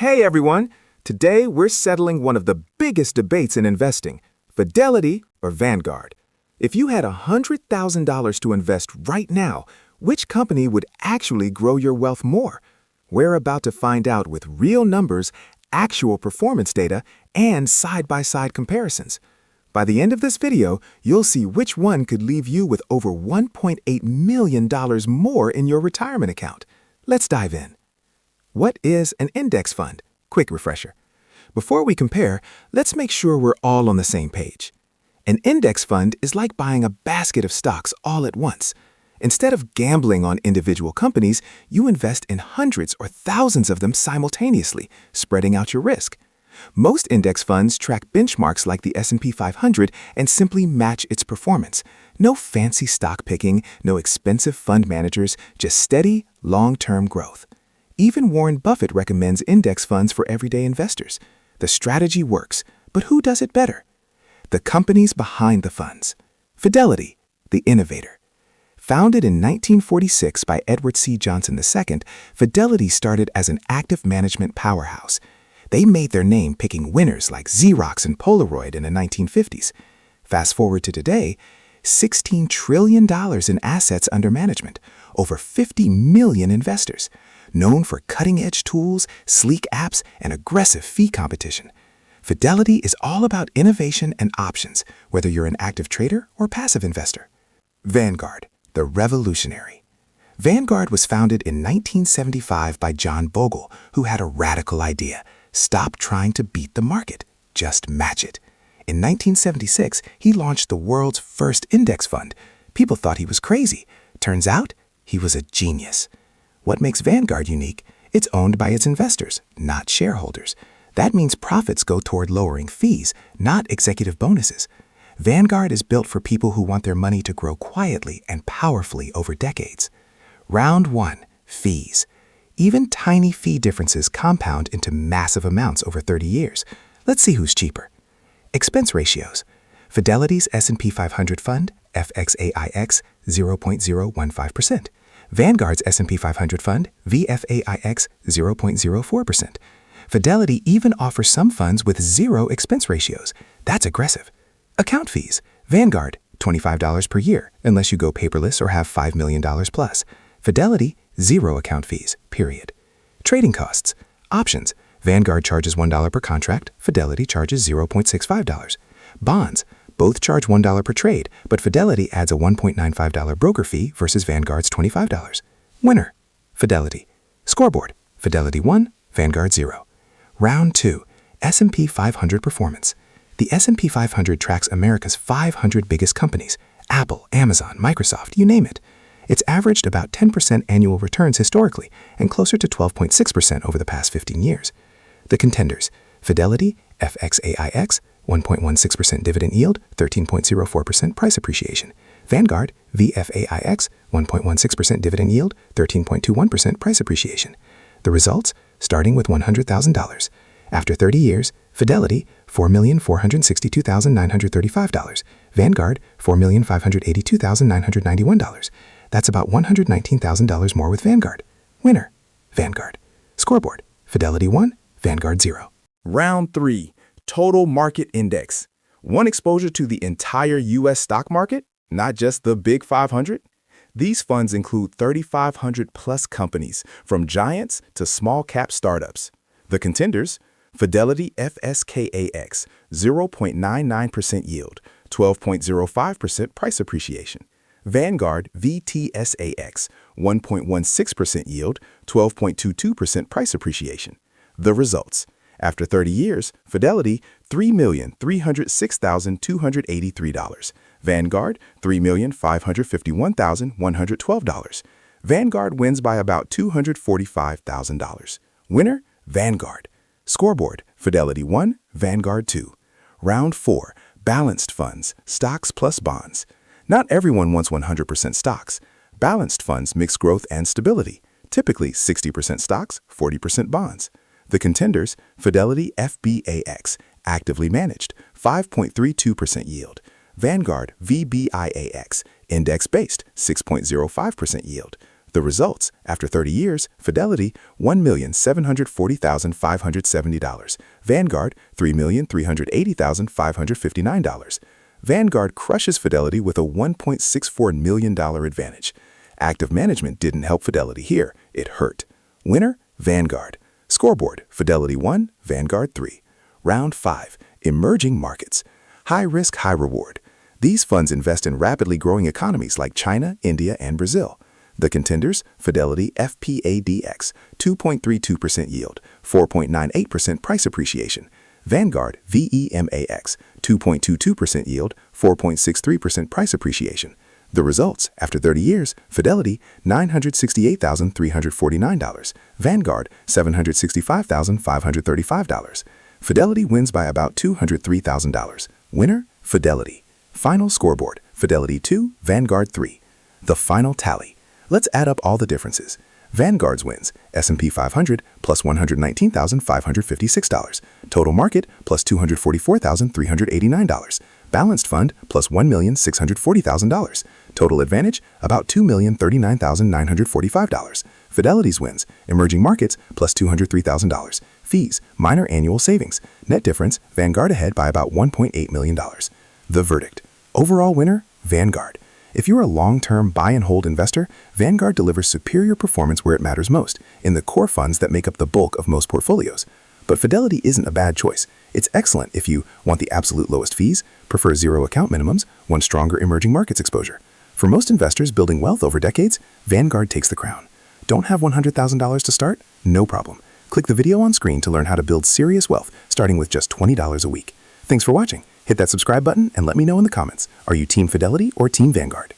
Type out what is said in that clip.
Hey everyone! Today we're settling one of the biggest debates in investing, Fidelity or Vanguard. If you had $100,000 to invest right now, which company would actually grow your wealth more? We're about to find out with real numbers, actual performance data, and side-by-side comparisons. By the end of this video, you'll see which one could leave you with over $1.8 million more in your retirement account. Let's dive in. What is an index fund? Quick refresher. Before we compare, let's make sure we're all on the same page. An index fund is like buying a basket of stocks all at once. Instead of gambling on individual companies, you invest in hundreds or thousands of them simultaneously, spreading out your risk. Most index funds track benchmarks like the S&P 500 and simply match its performance. No fancy stock picking, no expensive fund managers, just steady, long-term growth. Even Warren Buffett recommends index funds for everyday investors. The strategy works, but who does it better? The companies behind the funds. Fidelity, the innovator. Founded in 1946 by Edward C. Johnson II, Fidelity started as an active management powerhouse. They made their name picking winners like Xerox and Polaroid in the 1950s. Fast forward to today, $16 trillion in assets under management, over 50 million investors, known for cutting-edge tools, sleek apps, and aggressive fee competition. Fidelity is all about innovation and options, whether you're an active trader or passive investor. Vanguard, the revolutionary. Vanguard was founded in 1975 by John Bogle, who had a radical idea. Stop trying to beat the market, just match it. In 1976, he launched the world's first index fund. People thought he was crazy. Turns out, he was a genius. What makes Vanguard unique? It's owned by its investors, not shareholders. That means profits go toward lowering fees, not executive bonuses. Vanguard is built for people who want their money to grow quietly and powerfully over decades. Round 1. Fees. Even tiny fee differences compound into massive amounts over 30 years. Let's see who's cheaper. Expense ratios. Fidelity's S&P 500 fund, FXAIX, 0.015%. Vanguard's S&P 500 fund, VFAIX, 0.04%. Fidelity even offers some funds with zero expense ratios. That's aggressive. Account fees. Vanguard, $25 per year, unless you go paperless or have $5 million plus. Fidelity, zero account fees, period. Trading costs. Options. Vanguard charges $1 per contract. Fidelity charges $0.65. Bonds. Both charge $1 per trade, but Fidelity adds a $1.95 broker fee versus Vanguard's $25. Winner. Fidelity. Scoreboard. Fidelity 1, Vanguard 0. Round 2. S&P 500 performance. The S&P 500 tracks America's 500 biggest companies. Apple, Amazon, Microsoft, you name it. It's averaged about 10% annual returns historically and closer to 12.6% over the past 15 years. The contenders. Fidelity, FXAIX, 1.16% dividend yield, 13.04% price appreciation. Vanguard, VFAIX, 1.16% dividend yield, 13.21% price appreciation. The results, starting with $100,000. After 30 years, Fidelity, $4,462,935. Vanguard, $4,582,991. That's about $119,000 more with Vanguard. Winner. Vanguard. Scoreboard. Fidelity 1, Vanguard 0. Round 3. Total Market Index. One exposure to the entire U.S. stock market, not just the Big 500. These funds include 3,500 plus companies, from giants to small-cap startups. The contenders. Fidelity FSKAX, 0.99% yield, 12.05% price appreciation. Vanguard VTSAX, 1.16% yield, 12.22% price appreciation. The results. After 30 years, Fidelity, $3,306,283. Vanguard, $3,551,112. Vanguard wins by about $245,000. Winner, Vanguard. Scoreboard, Fidelity 1, Vanguard 2. Round 4, Balanced Funds, Stocks plus Bonds. Not everyone wants 100% stocks. Balanced funds mix growth and stability, typically 60% stocks, 40% bonds. The contenders, Fidelity FBAX, actively managed, 5.32% yield. Vanguard VBIAX, index-based, 6.05% yield. The results, after 30 years, Fidelity, $1,740,570. Vanguard, $3,380,559. Vanguard crushes Fidelity with a $1.64 million advantage. Active management didn't help Fidelity here. It hurt. Winner, Vanguard. Scoreboard, Fidelity 1, Vanguard 3. Round 5, Emerging Markets. High risk, high reward. These funds invest in rapidly growing economies like China, India, and Brazil. The contenders, Fidelity FPADX, 2.32% yield, 4.98% price appreciation. Vanguard VEMAX, 2.22% yield, 4.63% price appreciation. The results, after 30 years, Fidelity, $968,349. Vanguard, $765,535. Fidelity wins by about $203,000. Winner, Fidelity. Final scoreboard, Fidelity 2, Vanguard 3. The final tally. Let's add up all the differences. Vanguard's wins, S&P 500 plus $119,556. Total market plus $244,389. Balanced fund plus $1,640,000. Total advantage about $2,039,945. Fidelity's wins, emerging markets plus $203,000. Fees, minor annual savings. Net difference, Vanguard ahead by about $1.8 million. The verdict. Overall winner, Vanguard. If you're a long-term buy-and-hold investor, Vanguard delivers superior performance where it matters most, in the core funds that make up the bulk of most portfolios. But Fidelity isn't a bad choice. It's excellent if you want the absolute lowest fees, prefer zero account minimums, want stronger emerging markets exposure. For most investors building wealth over decades, Vanguard takes the crown. Don't have $100,000 to start? No problem. Click the video on screen to learn how to build serious wealth, starting with just $20 a week. Thanks for watching. Hit that subscribe button and let me know in the comments. Are you Team Fidelity or Team Vanguard?